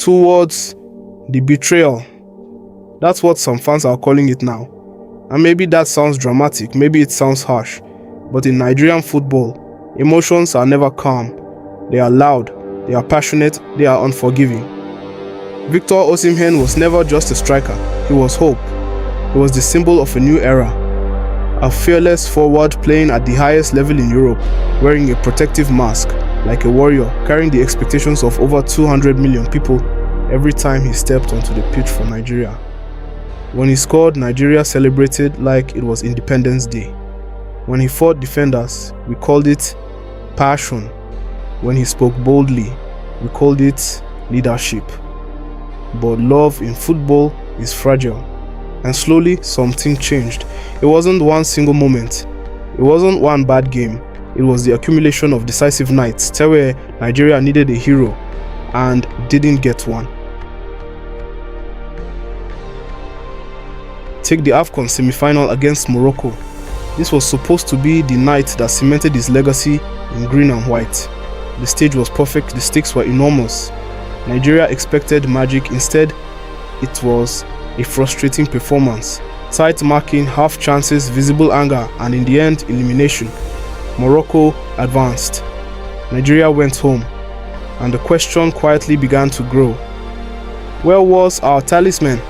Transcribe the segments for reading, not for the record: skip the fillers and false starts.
towards the betrayal. That's what some fans are calling it now. And maybe that sounds dramatic, maybe it sounds harsh, but in Nigerian football, emotions are never calm. They are loud, they are passionate, they are unforgiving. Victor Osimhen was never just a striker, he was hope. He was the symbol of a new era. A fearless forward playing at the highest level in Europe, wearing a protective mask, like a warrior, carrying the expectations of over 200 million people every time he stepped onto the pitch for Nigeria. When he scored, Nigeria celebrated like it was Independence Day. When he fought defenders, we called it passion. When he spoke boldly, we called it leadership. But love in football is fragile. And slowly, something changed. It wasn't one single moment. It wasn't one bad game. It was the accumulation of decisive nights, where Nigeria needed a hero and didn't get one. Take the AFCON semi-final against Morocco. This was supposed to be the night that cemented his legacy in green and white. The stage was perfect, the stakes were enormous. Nigeria expected magic, instead it was a frustrating performance. Tight marking, half chances, visible anger, and in the end, elimination. Morocco advanced. Nigeria went home, and the question quietly began to grow. Where was our talisman?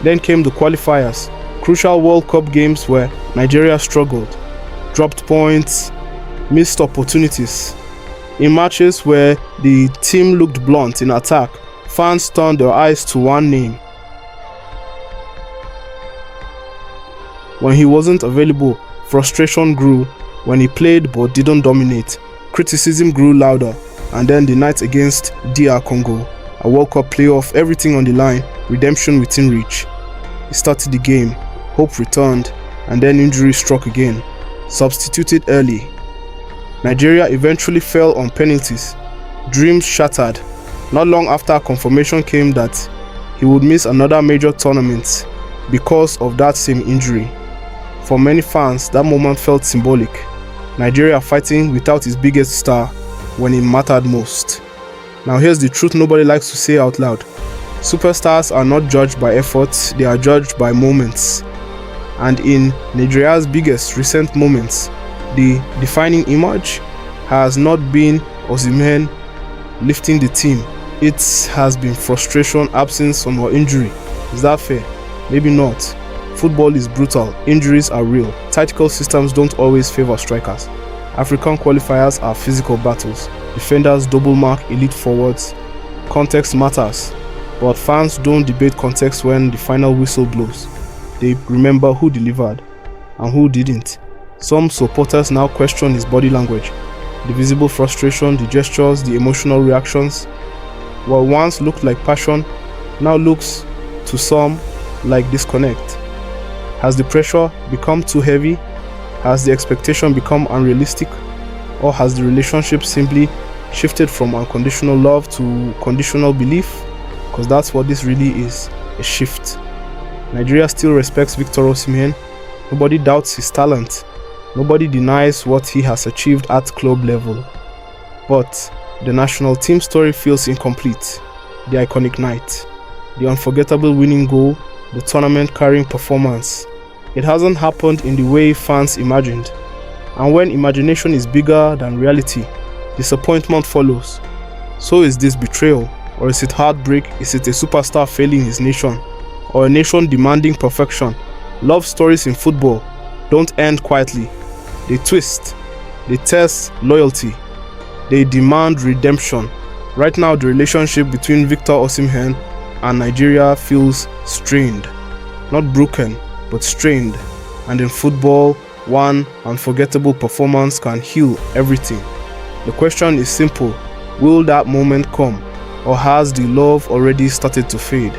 Then came the qualifiers, crucial World Cup games where Nigeria struggled, dropped points, missed opportunities. In matches where the team looked blunt in attack, fans turned their eyes to one name. When he wasn't available, frustration grew. When he played but didn't dominate, criticism grew louder. And then the night against DR Congo, a World Cup playoff, everything on the line, redemption within reach. He started the game, hope returned, and then injury struck again. Substituted early. Nigeria eventually fell on penalties. Dreams shattered. Not long after, confirmation came that he would miss another major tournament because of that same injury. For many fans, that moment felt symbolic. Nigeria fighting without his biggest star when it mattered most. Now here's the truth nobody likes to say out loud. Superstars are not judged by efforts, they are judged by moments. And in Nigeria's biggest recent moments, the defining image has not been Osimhen lifting the team. It has been frustration, absence, or injury. Is that fair? Maybe not. Football is brutal, injuries are real, tactical systems don't always favor strikers. African qualifiers are physical battles, defenders double mark elite forwards. Context matters, but fans don't debate context when the final whistle blows. They remember who delivered and who didn't. Some supporters now question his body language, the visible frustration, the gestures, the emotional reactions. What once looked like passion now looks to some like disconnect. Has the pressure become too heavy? Has the expectation become unrealistic? Or has the relationship simply shifted from unconditional love to conditional belief? Because that's what this really is, a shift. Nigeria still respects Victor Osimhen. Nobody doubts his talent. Nobody denies what he has achieved at club level. But the national team story feels incomplete. The iconic night, the unforgettable winning goal, the tournament carrying performance. It hasn't happened in the way fans imagined. And when imagination is bigger than reality, disappointment follows. So is this betrayal? Or is it heartbreak? Is it a superstar failing his nation? Or a nation demanding perfection? Love stories in football don't end quietly. They twist. They test loyalty. They demand redemption. Right now, the relationship between Victor Osimhen and Nigeria feels strained. Not broken, but strained. And in football, one unforgettable performance can heal everything. The question is simple. Will that moment come? Or has the love already started to fade?